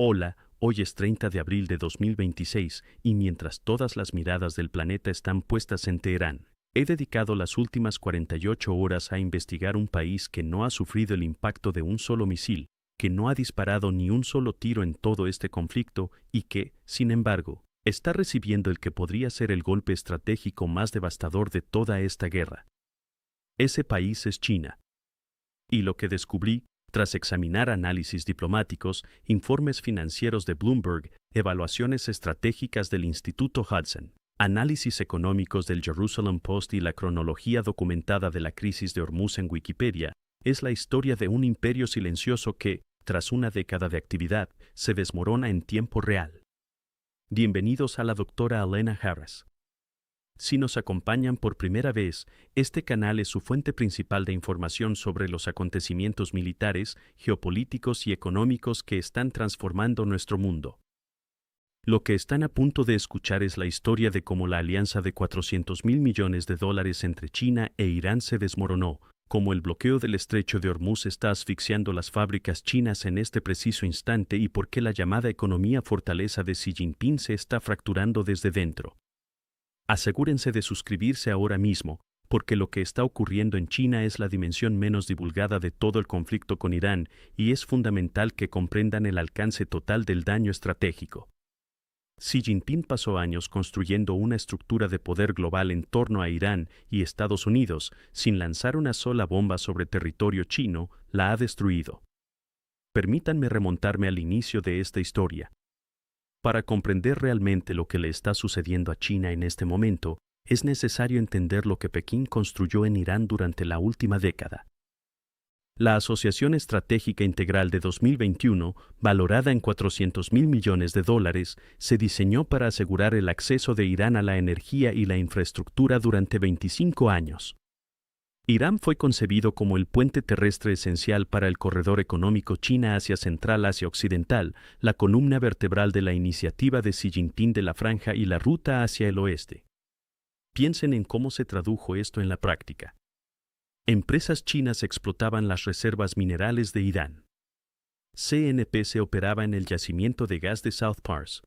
Hola, hoy es 30 de abril de 2026 y mientras todas las miradas del planeta están puestas en Teherán, he dedicado las últimas 48 horas a investigar un país que no ha sufrido el impacto de un solo misil, que no ha disparado ni un solo tiro en todo este conflicto y que, sin embargo, está recibiendo el que podría ser el golpe estratégico más devastador de toda esta guerra. Ese país es China. Y lo que descubrí, tras examinar análisis diplomáticos, informes financieros de Bloomberg, evaluaciones estratégicas del Instituto Hudson, análisis económicos del Jerusalem Post y la cronología documentada de la crisis de Hormuz en Wikipedia, es la historia de un imperio silencioso que, tras una década de actividad, se desmorona en tiempo real. Bienvenidos a la doctora Elena Harris. Si nos acompañan por primera vez, este canal es su fuente principal de información sobre los acontecimientos militares, geopolíticos y económicos que están transformando nuestro mundo. Lo que están a punto de escuchar es la historia de cómo la alianza de $400.000 millones entre China e Irán se desmoronó, cómo el bloqueo del estrecho de Hormuz está asfixiando las fábricas chinas en este preciso instante y por qué la llamada economía fortaleza de Xi Jinping se está fracturando desde dentro. Asegúrense de suscribirse ahora mismo, porque lo que está ocurriendo en China es la dimensión menos divulgada de todo el conflicto con Irán y es fundamental que comprendan el alcance total del daño estratégico. Xi Jinping pasó años construyendo una estructura de poder global en torno a Irán y Estados Unidos, sin lanzar una sola bomba sobre territorio chino, la ha destruido. Permítanme remontarme al inicio de esta historia. Para comprender realmente lo que le está sucediendo a China en este momento, es necesario entender lo que Pekín construyó en Irán durante la última década. La Asociación Estratégica Integral de 2021, valorada en $400.000 millones, se diseñó para asegurar el acceso de Irán a la energía y la infraestructura durante 25 años. Irán fue concebido como el puente terrestre esencial para el corredor económico China-Asia Central Asia Occidental, la columna vertebral de la iniciativa de Xi Jinping de la Franja y la ruta hacia el oeste. Piensen en cómo se tradujo esto en la práctica. Empresas chinas explotaban las reservas minerales de Irán. CNP se operaba en el yacimiento de gas de South Pars.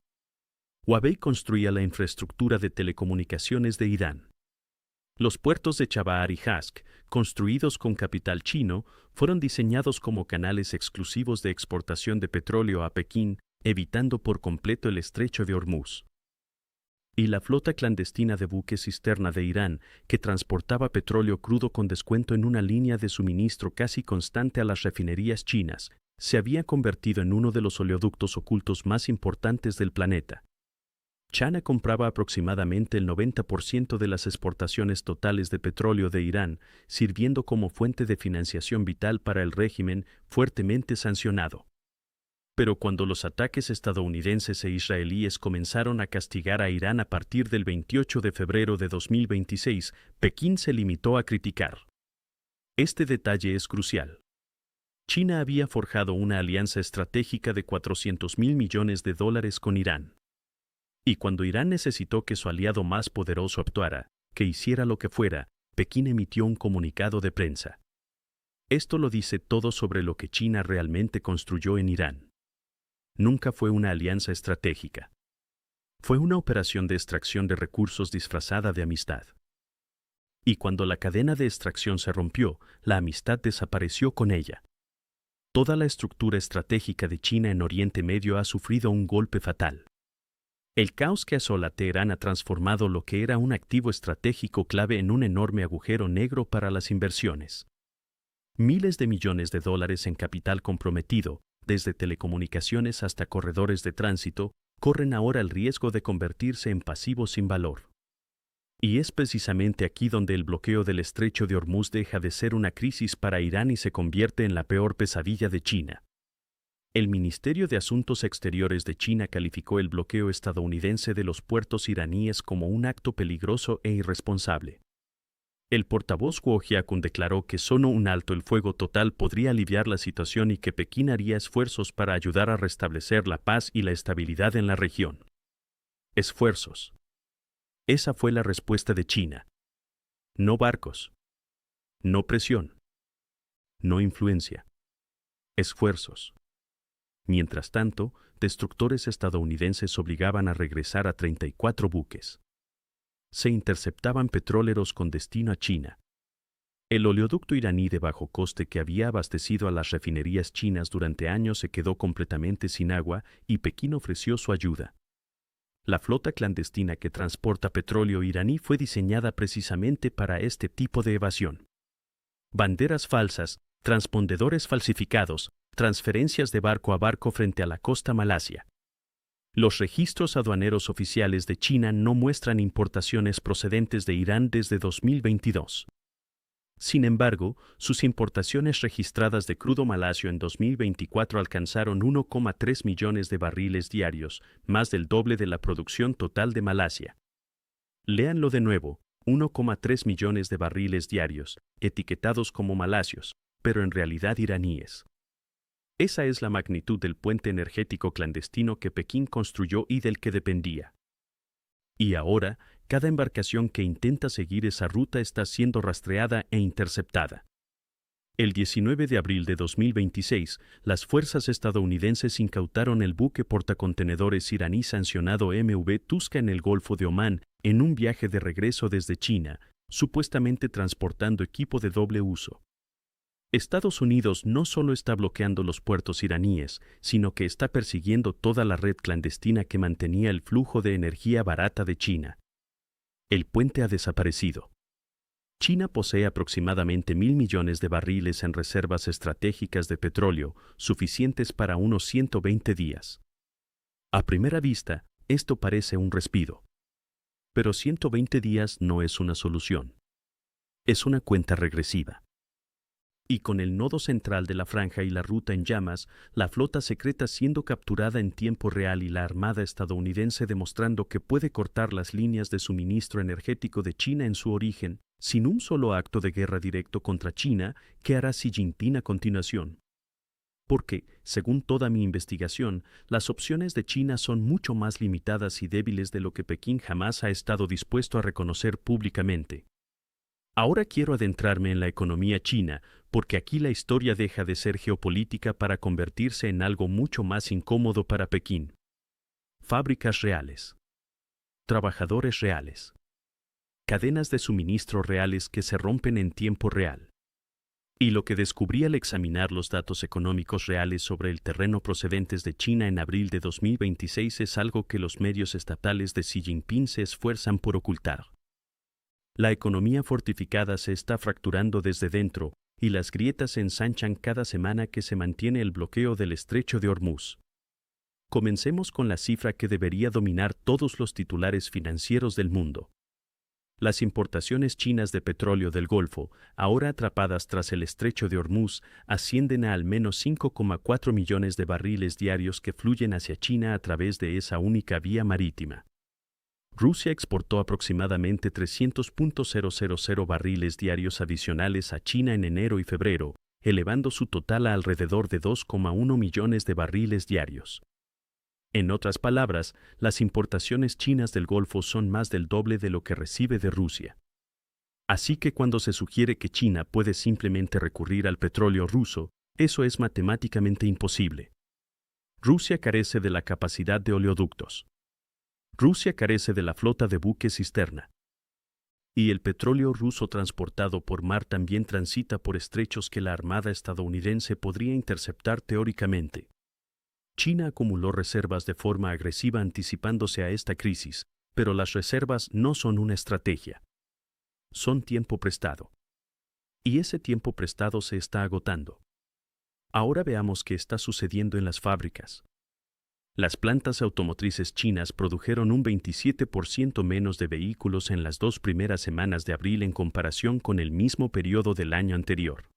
Huawei construía la infraestructura de telecomunicaciones de Irán. Los puertos de Chabahar y Hask, construidos con capital chino, fueron diseñados como canales exclusivos de exportación de petróleo a Pekín, evitando por completo el estrecho de Hormuz. Y la flota clandestina de buques cisterna de Irán, que transportaba petróleo crudo con descuento en una línea de suministro casi constante a las refinerías chinas, se había convertido en uno de los oleoductos ocultos más importantes del planeta. China compraba aproximadamente el 90% de las exportaciones totales de petróleo de Irán, sirviendo como fuente de financiación vital para el régimen fuertemente sancionado. Pero cuando los ataques estadounidenses e israelíes comenzaron a castigar a Irán a partir del 28 de febrero de 2026, Pekín se limitó a criticar. Este detalle es crucial. China había forjado una alianza estratégica de $400.000 millones con Irán. Y cuando Irán necesitó que su aliado más poderoso actuara, que hiciera lo que fuera, Pekín emitió un comunicado de prensa. Esto lo dice todo sobre lo que China realmente construyó en Irán. Nunca fue una alianza estratégica. Fue una operación de extracción de recursos disfrazada de amistad. Y cuando la cadena de extracción se rompió, la amistad desapareció con ella. Toda la estructura estratégica de China en Oriente Medio ha sufrido un golpe fatal. El caos que asola Teherán ha transformado lo que era un activo estratégico clave en un enorme agujero negro para las inversiones. Miles de millones de dólares en capital comprometido, desde telecomunicaciones hasta corredores de tránsito, corren ahora el riesgo de convertirse en pasivos sin valor. Y es precisamente aquí donde el bloqueo del estrecho de Hormuz deja de ser una crisis para Irán y se convierte en la peor pesadilla de China. El Ministerio de Asuntos Exteriores de China calificó el bloqueo estadounidense de los puertos iraníes como un acto peligroso e irresponsable. El portavoz Guo Jiakun declaró que solo un alto el fuego total podría aliviar la situación y que Pekín haría esfuerzos para ayudar a restablecer la paz y la estabilidad en la región. Esfuerzos. Esa fue la respuesta de China. No barcos. No presión. No influencia. Esfuerzos. Mientras tanto, destructores estadounidenses obligaban a regresar a 34 buques. Se interceptaban petroleros con destino a China. El oleoducto iraní de bajo coste que había abastecido a las refinerías chinas durante años se quedó completamente sin agua y Pekín ofreció su ayuda. La flota clandestina que transporta petróleo iraní fue diseñada precisamente para este tipo de evasión. Banderas falsas, transpondedores falsificados, transferencias de barco a barco frente a la costa malasia. Los registros aduaneros oficiales de China no muestran importaciones procedentes de Irán desde 2022. Sin embargo, sus importaciones registradas de crudo malasio en 2024 alcanzaron 1,3 millones de barriles diarios, más del doble de la producción total de Malasia. Léanlo de nuevo, 1,3 millones de barriles diarios, etiquetados como malasios, pero en realidad iraníes. Esa es la magnitud del puente energético clandestino que Pekín construyó y del que dependía. Y ahora, cada embarcación que intenta seguir esa ruta está siendo rastreada e interceptada. El 19 de abril de 2026, las fuerzas estadounidenses incautaron el buque portacontenedores iraní sancionado MV Tuska en el Golfo de Omán en un viaje de regreso desde China, supuestamente transportando equipo de doble uso. Estados Unidos no solo está bloqueando los puertos iraníes, sino que está persiguiendo toda la red clandestina que mantenía el flujo de energía barata de China. El puente ha desaparecido. China posee aproximadamente 1.000 millones de barriles en reservas estratégicas de petróleo, suficientes para unos 120 días. A primera vista, esto parece un respiro. Pero 120 días no es una solución. Es una cuenta regresiva. Y con el nodo central de la franja y la ruta en llamas, la flota secreta siendo capturada en tiempo real y la armada estadounidense demostrando que puede cortar las líneas de suministro energético de China en su origen, sin un solo acto de guerra directo contra China, ¿qué hará Xi Jinping a continuación? Porque, según toda mi investigación, las opciones de China son mucho más limitadas y débiles de lo que Pekín jamás ha estado dispuesto a reconocer públicamente. Ahora quiero adentrarme en la economía china, porque aquí la historia deja de ser geopolítica para convertirse en algo mucho más incómodo para Pekín. Fábricas reales. Trabajadores reales. Cadenas de suministro reales que se rompen en tiempo real. Y lo que descubrí al examinar los datos económicos reales sobre el terreno procedentes de China en abril de 2026 es algo que los medios estatales de Xi Jinping se esfuerzan por ocultar. La economía fortificada se está fracturando desde dentro, y las grietas se ensanchan cada semana que se mantiene el bloqueo del estrecho de Hormuz. Comencemos con la cifra que debería dominar todos los titulares financieros del mundo. Las importaciones chinas de petróleo del Golfo, ahora atrapadas tras el estrecho de Hormuz, ascienden a al menos 5,4 millones de barriles diarios que fluyen hacia China a través de esa única vía marítima. Rusia exportó aproximadamente 300.000 barriles diarios adicionales a China en enero y febrero, elevando su total a alrededor de 2,1 millones de barriles diarios. En otras palabras, las importaciones chinas del Golfo son más del doble de lo que recibe de Rusia. Así que cuando se sugiere que China puede simplemente recurrir al petróleo ruso, eso es matemáticamente imposible. Rusia carece de la capacidad de oleoductos. Rusia carece de la flota de buques cisterna. Y el petróleo ruso transportado por mar también transita por estrechos que la Armada estadounidense podría interceptar teóricamente. China acumuló reservas de forma agresiva anticipándose a esta crisis, pero las reservas no son una estrategia. Son tiempo prestado. Y ese tiempo prestado se está agotando. Ahora veamos qué está sucediendo en las fábricas. Las plantas automotrices chinas produjeron un 27% menos de vehículos en las 2 primeras semanas de abril en comparación con el mismo periodo del año anterior.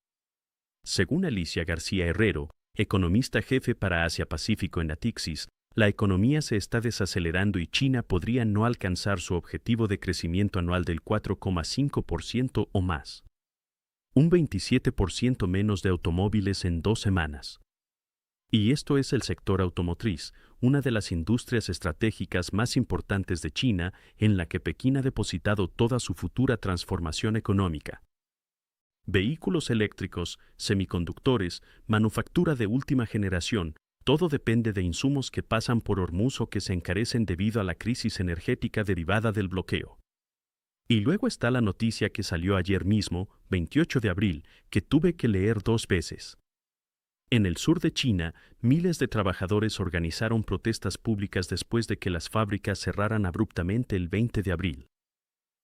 Según Alicia García Herrero, economista jefe para Asia-Pacífico en Natixis, la economía se está desacelerando y China podría no alcanzar su objetivo de crecimiento anual del 4,5% o más. Un 27% menos de automóviles en 2 semanas. Y esto es el sector automotriz, una de las industrias estratégicas más importantes de China, en la que Pekín ha depositado toda su futura transformación económica. Vehículos eléctricos, semiconductores, manufactura de última generación, Todo depende de insumos que pasan por Hormuz o que se encarecen debido a la crisis energética derivada del bloqueo. Y luego está la noticia que salió ayer mismo, 28 de abril, que tuve que leer 2 veces. En el sur de China, miles de trabajadores organizaron protestas públicas después de que las fábricas cerraran abruptamente el 20 de abril.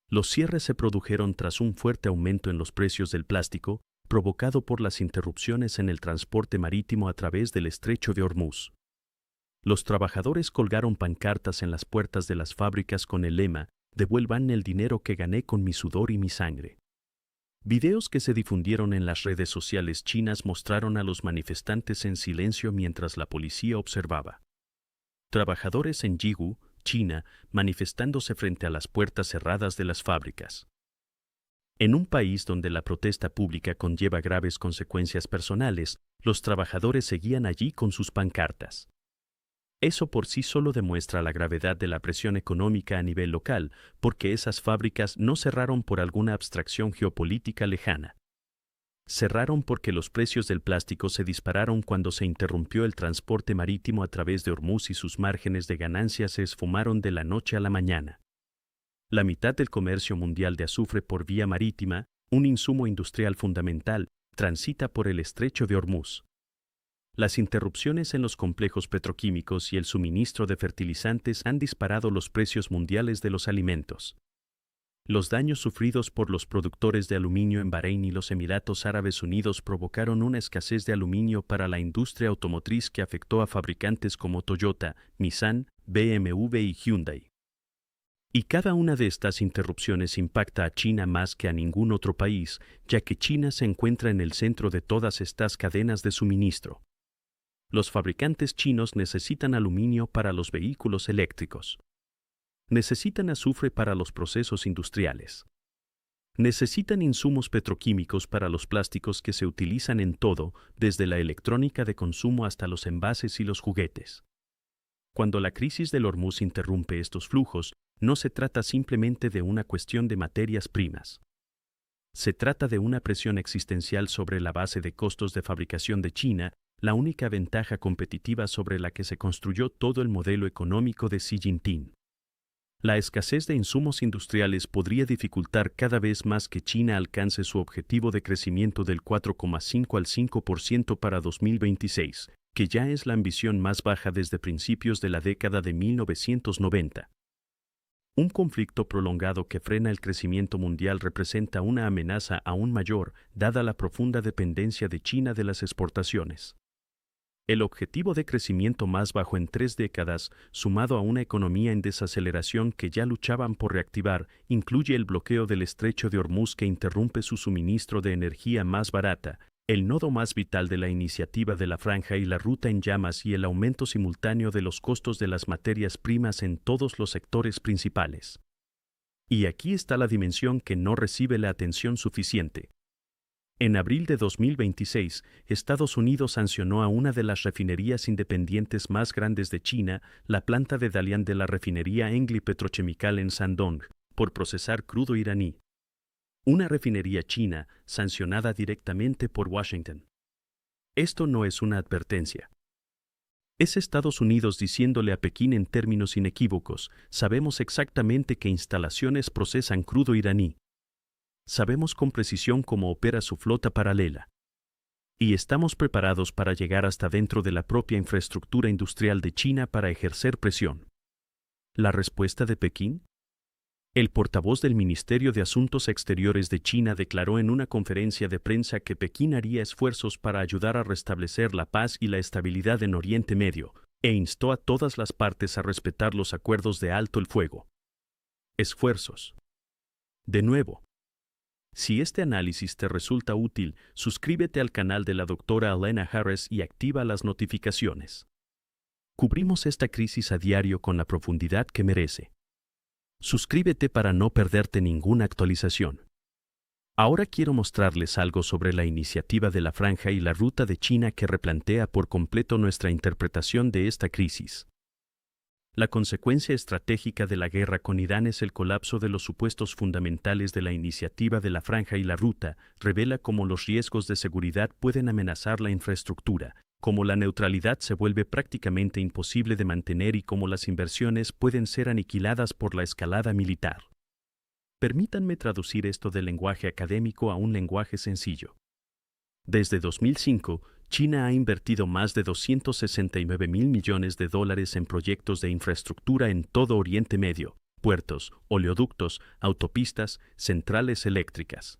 Los cierres se produjeron tras un fuerte aumento en los precios del plástico, provocado por las interrupciones en el transporte marítimo a través del estrecho de Hormuz. Los trabajadores colgaron pancartas en las puertas de las fábricas con el lema: «Devuelvan el dinero que gané con mi sudor y mi sangre». Videos que se difundieron en las redes sociales chinas mostraron a los manifestantes en silencio mientras la policía observaba. Trabajadores en Yiwu, China, manifestándose frente a las puertas cerradas de las fábricas. En un país donde la protesta pública conlleva graves consecuencias personales, los trabajadores seguían allí con sus pancartas. Eso por sí solo demuestra la gravedad de la presión económica a nivel local, porque esas fábricas no cerraron por alguna abstracción geopolítica lejana. Cerraron porque los precios del plástico se dispararon cuando se interrumpió el transporte marítimo a través de Hormuz y sus márgenes de ganancia se esfumaron de la noche a la mañana. La mitad del comercio mundial de azufre por vía marítima, un insumo industrial fundamental, transita por el estrecho de Hormuz. Las interrupciones en los complejos petroquímicos y el suministro de fertilizantes han disparado los precios mundiales de los alimentos. Los daños sufridos por los productores de aluminio en Bahrein y los Emiratos Árabes Unidos provocaron una escasez de aluminio para la industria automotriz que afectó a fabricantes como Toyota, Nissan, BMW y Hyundai. Y cada una de estas interrupciones impacta a China más que a ningún otro país, ya que China se encuentra en el centro de todas estas cadenas de suministro. Los fabricantes chinos necesitan aluminio para los vehículos eléctricos. Necesitan azufre para los procesos industriales. Necesitan insumos petroquímicos para los plásticos que se utilizan en todo, desde la electrónica de consumo hasta los envases y los juguetes. Cuando la crisis del Hormuz interrumpe estos flujos, no se trata simplemente de una cuestión de materias primas. Se trata de una presión existencial sobre la base de costos de fabricación de China, la única ventaja competitiva sobre la que se construyó todo el modelo económico de Xi Jinping. La escasez de insumos industriales podría dificultar cada vez más que China alcance su objetivo de crecimiento del 4,5 al 5% para 2026, que ya es la ambición más baja desde principios de la década de 1990. Un conflicto prolongado que frena el crecimiento mundial representa una amenaza aún mayor, dada la profunda dependencia de China de las exportaciones. El objetivo de crecimiento más bajo en 3 décadas, sumado a una economía en desaceleración que ya luchaban por reactivar, incluye el bloqueo del estrecho de Hormuz que interrumpe su suministro de energía más barata, el nodo más vital de la iniciativa de la Franja y la Ruta en llamas y el aumento simultáneo de los costos de las materias primas en todos los sectores principales. Y aquí está la dimensión que no recibe la atención suficiente. En abril de 2026, Estados Unidos sancionó a una de las refinerías independientes más grandes de China, la planta de Dalian de la refinería Engli Petrochemical en Shandong, por procesar crudo iraní. Una refinería china sancionada directamente por Washington. Esto no es una advertencia. Es Estados Unidos diciéndole a Pekín en términos inequívocos: sabemos exactamente qué instalaciones procesan crudo iraní. Sabemos con precisión cómo opera su flota paralela. Y estamos preparados para llegar hasta dentro de la propia infraestructura industrial de China para ejercer presión. ¿La respuesta de Pekín? El portavoz del Ministerio de Asuntos Exteriores de China declaró en una conferencia de prensa que Pekín haría esfuerzos para ayudar a restablecer la paz y la estabilidad en Oriente Medio, e instó a todas las partes a respetar los acuerdos de alto el fuego. Esfuerzos. De nuevo. Si este análisis te resulta útil, suscríbete al canal de la doctora Elena Harris y activa las notificaciones. Cubrimos esta crisis a diario con la profundidad que merece. Suscríbete para no perderte ninguna actualización. Ahora quiero mostrarles algo sobre la iniciativa de la Franja y la Ruta de China que replantea por completo nuestra interpretación de esta crisis. La consecuencia estratégica de la guerra con Irán es el colapso de los supuestos fundamentales de la iniciativa de la Franja y la Ruta, revela cómo los riesgos de seguridad pueden amenazar la infraestructura, cómo la neutralidad se vuelve prácticamente imposible de mantener y cómo las inversiones pueden ser aniquiladas por la escalada militar. Permítanme traducir esto del lenguaje académico a un lenguaje sencillo. Desde 2005, China ha invertido más de 269.000 millones de dólares en proyectos de infraestructura en todo Oriente Medio, puertos, oleoductos, autopistas, centrales eléctricas.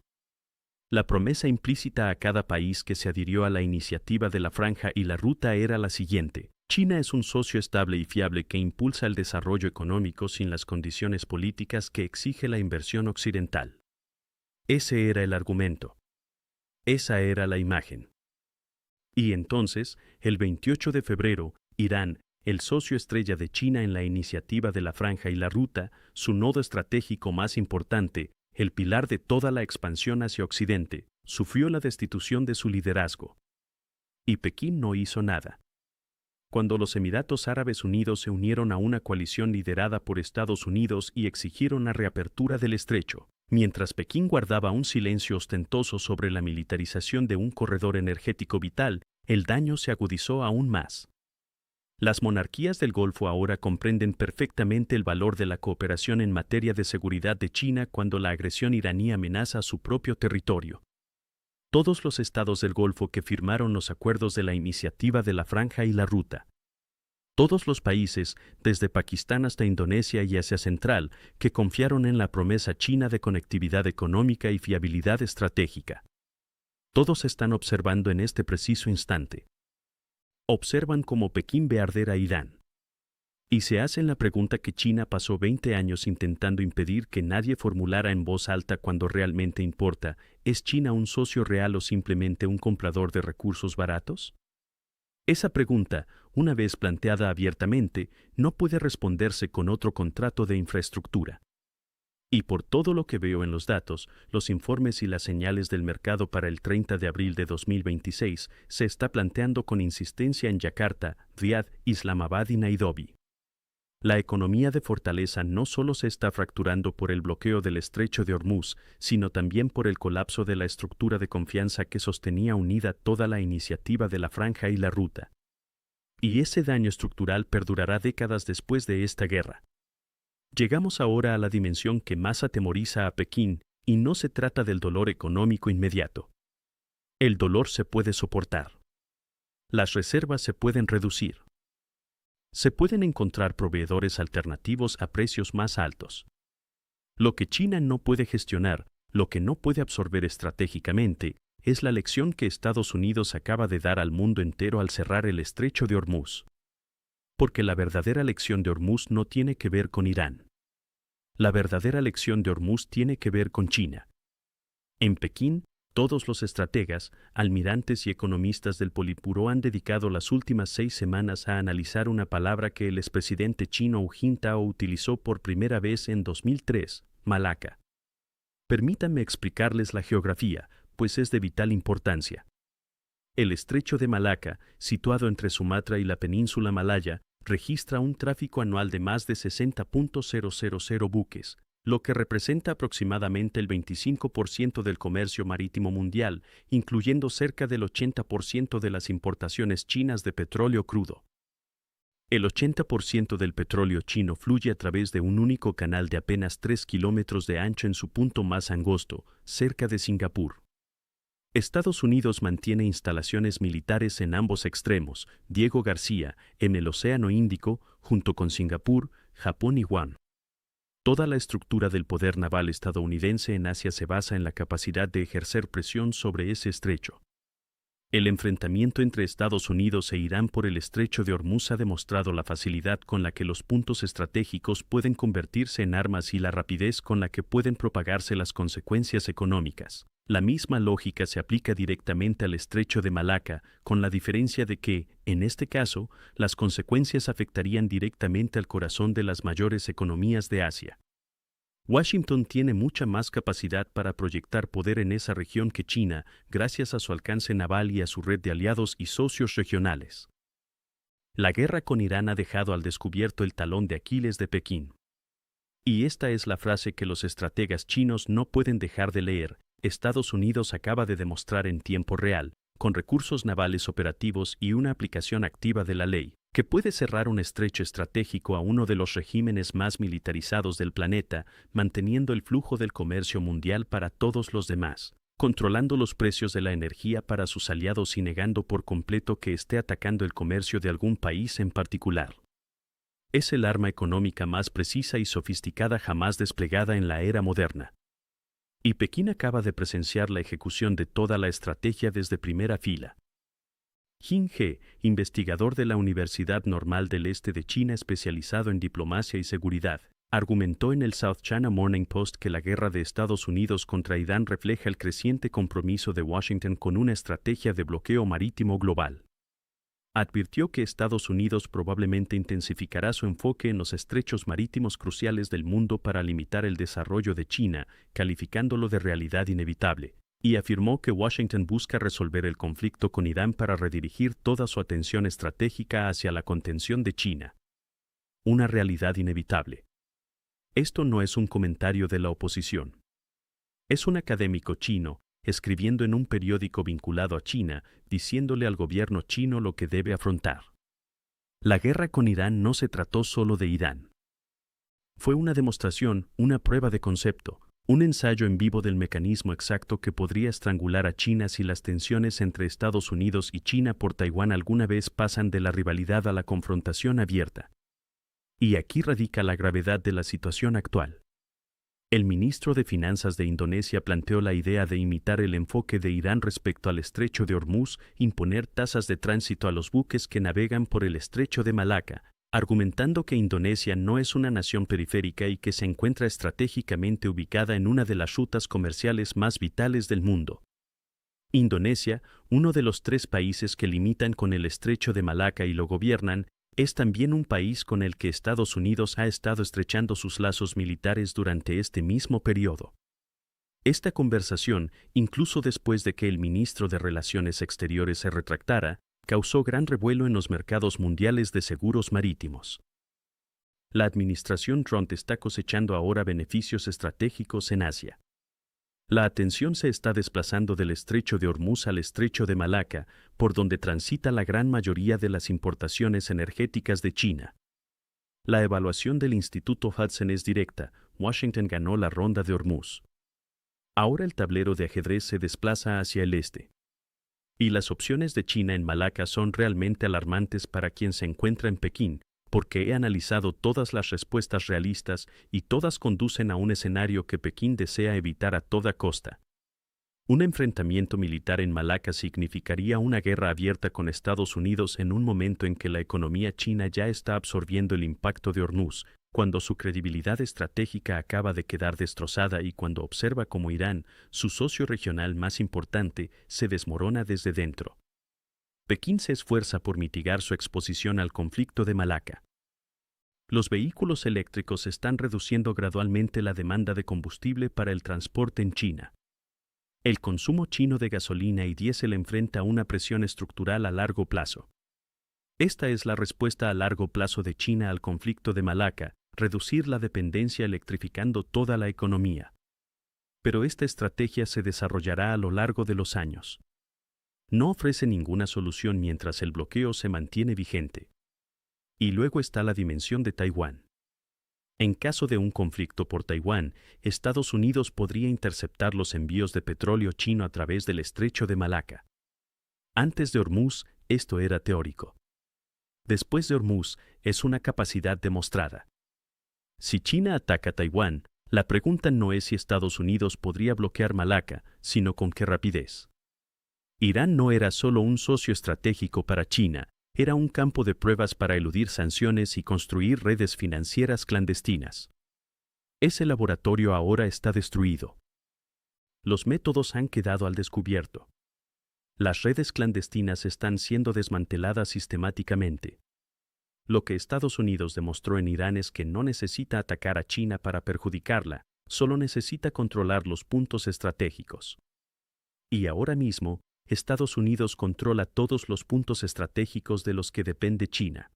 La promesa implícita a cada país que se adhirió a la iniciativa de la Franja y la Ruta era la siguiente: China es un socio estable y fiable que impulsa el desarrollo económico sin las condiciones políticas que exige la inversión occidental. Ese era el argumento. Esa era la imagen. Y entonces, el 28 de febrero, Irán, el socio estrella de China en la iniciativa de la Franja y la Ruta, su nodo estratégico más importante, el pilar de toda la expansión hacia Occidente, sufrió la destitución de su liderazgo. Y Pekín no hizo nada. Cuando los Emiratos Árabes Unidos se unieron a una coalición liderada por Estados Unidos y exigieron la reapertura del estrecho, mientras Pekín guardaba un silencio ostentoso sobre la militarización de un corredor energético vital, el daño se agudizó aún más. Las monarquías del Golfo ahora comprenden perfectamente el valor de la cooperación en materia de seguridad de China cuando la agresión iraní amenaza su propio territorio. Todos los estados del Golfo que firmaron los acuerdos de la iniciativa de la Franja y la Ruta. Todos los países, desde Pakistán hasta Indonesia y Asia Central, que confiaron en la promesa china de conectividad económica y fiabilidad estratégica. Todos están observando en este preciso instante. Observan cómo Pekín ve arder a Irán. Y se hacen la pregunta que China pasó 20 años intentando impedir que nadie formulara en voz alta cuando realmente importa: ¿es China un socio real o simplemente un comprador de recursos baratos? Esa pregunta, una vez planteada abiertamente, no puede responderse con otro contrato de infraestructura. Y por todo lo que veo en los datos, los informes y las señales del mercado para el 30 de abril de 2026, se está planteando con insistencia en Yakarta, Riad, Islamabad y Nairobi. La economía de fortaleza no solo se está fracturando por el bloqueo del estrecho de Hormuz, sino también por el colapso de la estructura de confianza que sostenía unida toda la iniciativa de la Franja y la Ruta. Y ese daño estructural perdurará décadas después de esta guerra. Llegamos ahora a la dimensión que más atemoriza a Pekín, y no se trata del dolor económico inmediato. El dolor se puede soportar. Las reservas se pueden reducir. Se pueden encontrar proveedores alternativos a precios más altos. Lo que China no puede gestionar, lo que no puede absorber estratégicamente, es la lección que Estados Unidos acaba de dar al mundo entero al cerrar el estrecho de Hormuz. Porque la verdadera lección de Hormuz no tiene que ver con Irán. La verdadera lección de Hormuz tiene que ver con China. En Pekín, todos los estrategas, almirantes y economistas del Politburó han dedicado las últimas 6 semanas a analizar una palabra que el expresidente chino Hu Jintao utilizó por primera vez en 2003, Malaca. Permítanme explicarles la geografía, pues es de vital importancia. El estrecho de Malaca, situado entre Sumatra y la península malaya, registra un tráfico anual de más de 60.000 buques, lo que representa aproximadamente el 25% del comercio marítimo mundial, incluyendo cerca del 80% de las importaciones chinas de petróleo crudo. El 80% del petróleo chino fluye a través de un único canal de apenas 3 kilómetros de ancho en su punto más angosto, cerca de Singapur. Estados Unidos mantiene instalaciones militares en ambos extremos, Diego García, en el Océano Índico, junto con Singapur, Japón y Guam. Toda la estructura del poder naval estadounidense en Asia se basa en la capacidad de ejercer presión sobre ese estrecho. El enfrentamiento entre Estados Unidos e Irán por el estrecho de Hormuz ha demostrado la facilidad con la que los puntos estratégicos pueden convertirse en armas y la rapidez con la que pueden propagarse las consecuencias económicas. La misma lógica se aplica directamente al estrecho de Malaca, con la diferencia de que, en este caso, las consecuencias afectarían directamente al corazón de las mayores economías de Asia. Washington tiene mucha más capacidad para proyectar poder en esa región que China, gracias a su alcance naval y a su red de aliados y socios regionales. La guerra con Irán ha dejado al descubierto el talón de Aquiles de Pekín. Y esta es la frase que los estrategas chinos no pueden dejar de leer: Estados Unidos acaba de demostrar en tiempo real, con recursos navales operativos y una aplicación activa de la ley, que puede cerrar un estrecho estratégico a uno de los regímenes más militarizados del planeta, manteniendo el flujo del comercio mundial para todos los demás, controlando los precios de la energía para sus aliados y negando por completo que esté atacando el comercio de algún país en particular. Es el arma económica más precisa y sofisticada jamás desplegada en la era moderna. Y Pekín acaba de presenciar la ejecución de toda la estrategia desde primera fila. Jin He, investigador de la Universidad Normal del Este de China especializado en diplomacia y seguridad, argumentó en el South China Morning Post que la guerra de Estados Unidos contra Irán refleja el creciente compromiso de Washington con una estrategia de bloqueo marítimo global. Advirtió que Estados Unidos probablemente intensificará su enfoque en los estrechos marítimos cruciales del mundo para limitar el desarrollo de China, calificándolo de realidad inevitable, y afirmó que Washington busca resolver el conflicto con Irán para redirigir toda su atención estratégica hacia la contención de China. Una realidad inevitable. Esto no es un comentario de la oposición. Es un académico chino, escribiendo en un periódico vinculado a China, diciéndole al gobierno chino lo que debe afrontar. La guerra con Irán no se trató solo de Irán. Fue una demostración, una prueba de concepto, un ensayo en vivo del mecanismo exacto que podría estrangular a China si las tensiones entre Estados Unidos y China por Taiwán alguna vez pasan de la rivalidad a la confrontación abierta. Y aquí radica la gravedad de la situación actual. El ministro de Finanzas de Indonesia planteó la idea de imitar el enfoque de Irán respecto al estrecho de Hormuz, imponer tasas de tránsito a los buques que navegan por el estrecho de Malaca, argumentando que Indonesia no es una nación periférica y que se encuentra estratégicamente ubicada en una de las rutas comerciales más vitales del mundo. Indonesia, uno de los 3 países que limitan con el estrecho de Malaca y lo gobiernan, es también un país con el que Estados Unidos ha estado estrechando sus lazos militares durante este mismo periodo. Esta conversación, incluso después de que el ministro de Relaciones Exteriores se retractara, causó gran revuelo en los mercados mundiales de seguros marítimos. La administración Trump está cosechando ahora beneficios estratégicos en Asia. La atención se está desplazando del estrecho de Hormuz al estrecho de Malaca, por donde transita la gran mayoría de las importaciones energéticas de China. La evaluación del Instituto Hudson es directa: Washington ganó la ronda de Hormuz. Ahora el tablero de ajedrez se desplaza hacia el este. Y las opciones de China en Malaca son realmente alarmantes para quien se encuentra en Pekín, porque he analizado todas las respuestas realistas y todas conducen a un escenario que Pekín desea evitar a toda costa. Un enfrentamiento militar en Malaca significaría una guerra abierta con Estados Unidos en un momento en que la economía china ya está absorbiendo el impacto de Hormuz, cuando su credibilidad estratégica acaba de quedar destrozada y cuando observa cómo Irán, su socio regional más importante, se desmorona desde dentro. Pekín se esfuerza por mitigar su exposición al conflicto de Malaca. Los vehículos eléctricos están reduciendo gradualmente la demanda de combustible para el transporte en China. El consumo chino de gasolina y diésel enfrenta una presión estructural a largo plazo. Esta es la respuesta a largo plazo de China al conflicto de Malaca: reducir la dependencia electrificando toda la economía. Pero esta estrategia se desarrollará a lo largo de los años. No ofrece ninguna solución mientras el bloqueo se mantiene vigente. Y luego está la dimensión de Taiwán. En caso de un conflicto por Taiwán, Estados Unidos podría interceptar los envíos de petróleo chino a través del estrecho de Malaca. Antes de Hormuz, esto era teórico. Después de Hormuz, es una capacidad demostrada. Si China ataca Taiwán, la pregunta no es si Estados Unidos podría bloquear Malaca, sino con qué rapidez. Irán no era solo un socio estratégico para China, era un campo de pruebas para eludir sanciones y construir redes financieras clandestinas. Ese laboratorio ahora está destruido. Los métodos han quedado al descubierto. Las redes clandestinas están siendo desmanteladas sistemáticamente. Lo que Estados Unidos demostró en Irán es que no necesita atacar a China para perjudicarla, solo necesita controlar los puntos estratégicos. Y ahora mismo, Estados Unidos controla todos los puntos estratégicos de los que depende China.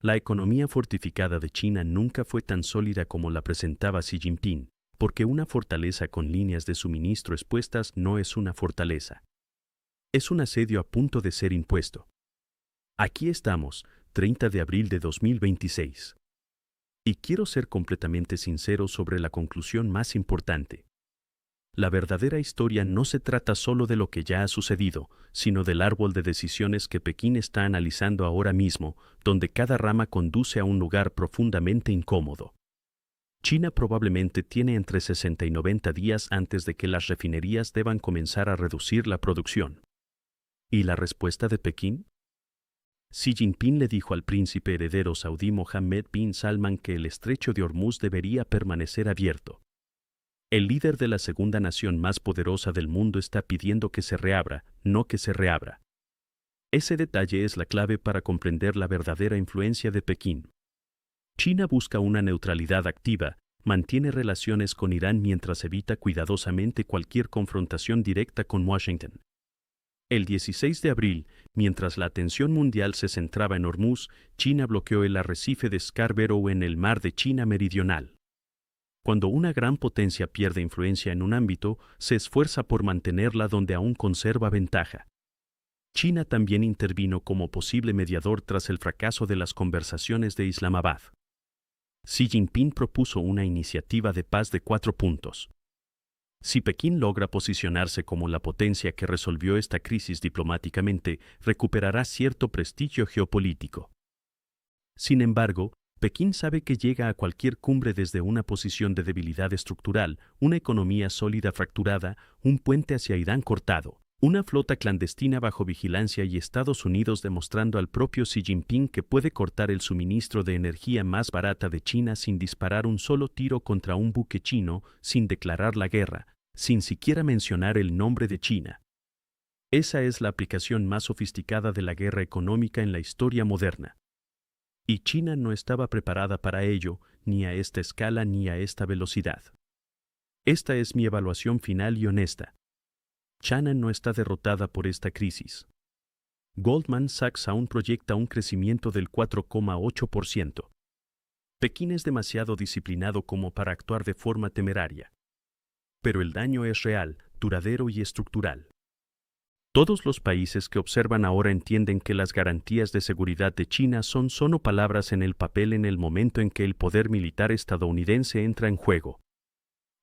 La economía fortificada de China nunca fue tan sólida como la presentaba Xi Jinping, porque una fortaleza con líneas de suministro expuestas no es una fortaleza. Es un asedio a punto de ser impuesto. Aquí estamos, 30 de abril de 2026. Y quiero ser completamente sincero sobre la conclusión más importante. La verdadera historia no se trata solo de lo que ya ha sucedido, sino del árbol de decisiones que Pekín está analizando ahora mismo, donde cada rama conduce a un lugar profundamente incómodo. China probablemente tiene entre 60 y 90 días antes de que las refinerías deban comenzar a reducir la producción. ¿Y la respuesta de Pekín? Xi Jinping le dijo al príncipe heredero saudí Mohammed bin Salman que el estrecho de Hormuz debería permanecer abierto. El líder de la segunda nación más poderosa del mundo está pidiendo que se reabra, no que se reabra. Ese detalle es la clave para comprender la verdadera influencia de Pekín. China busca una neutralidad activa, mantiene relaciones con Irán mientras evita cuidadosamente cualquier confrontación directa con Washington. El 16 de abril, mientras la atención mundial se centraba en Hormuz, China bloqueó el arrecife de Scarborough en el mar de China Meridional. Cuando una gran potencia pierde influencia en un ámbito, se esfuerza por mantenerla donde aún conserva ventaja. China también intervino como posible mediador tras el fracaso de las conversaciones de Islamabad. Xi Jinping propuso una iniciativa de paz de 4 puntos. Si Pekín logra posicionarse como la potencia que resolvió esta crisis diplomáticamente, recuperará cierto prestigio geopolítico. Sin embargo, Pekín sabe que llega a cualquier cumbre desde una posición de debilidad estructural, una economía sólida fracturada, un puente hacia Irán cortado, una flota clandestina bajo vigilancia y Estados Unidos demostrando al propio Xi Jinping que puede cortar el suministro de energía más barata de China sin disparar un solo tiro contra un buque chino, sin declarar la guerra, sin siquiera mencionar el nombre de China. Esa es la aplicación más sofisticada de la guerra económica en la historia moderna. Y China no estaba preparada para ello, ni a esta escala ni a esta velocidad. Esta es mi evaluación final y honesta. China no está derrotada por esta crisis. Goldman Sachs aún proyecta un crecimiento del 4,8%. Pekín es demasiado disciplinado como para actuar de forma temeraria. Pero el daño es real, duradero y estructural. Todos los países que observan ahora entienden que las garantías de seguridad de China son solo palabras en el papel en el momento en que el poder militar estadounidense entra en juego.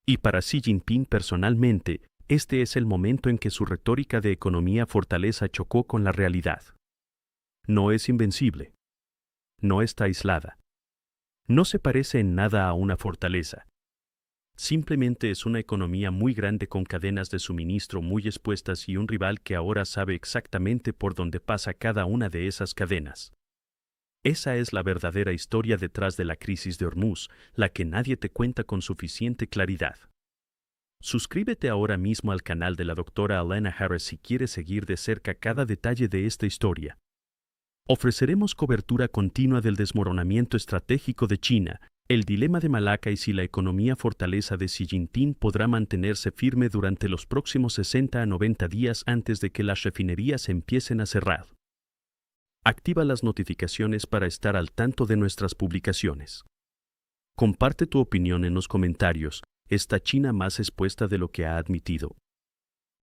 Y para Xi Jinping personalmente, este es el momento en que su retórica de economía fortaleza chocó con la realidad. No es invencible. No está aislada. No se parece en nada a una fortaleza. Simplemente es una economía muy grande con cadenas de suministro muy expuestas y un rival que ahora sabe exactamente por dónde pasa cada una de esas cadenas. Esa es la verdadera historia detrás de la crisis de Hormuz, la que nadie te cuenta con suficiente claridad. Suscríbete ahora mismo al canal de la doctora Elena Harris si quieres seguir de cerca cada detalle de esta historia. Ofreceremos cobertura continua del desmoronamiento estratégico de China, el dilema de Malaca y si la economía fortaleza de Xi Jinping podrá mantenerse firme durante los próximos 60 a 90 días antes de que las refinerías empiecen a cerrar. Activa las notificaciones para estar al tanto de nuestras publicaciones. Comparte tu opinión en los comentarios. ¿Está China más expuesta de lo que ha admitido?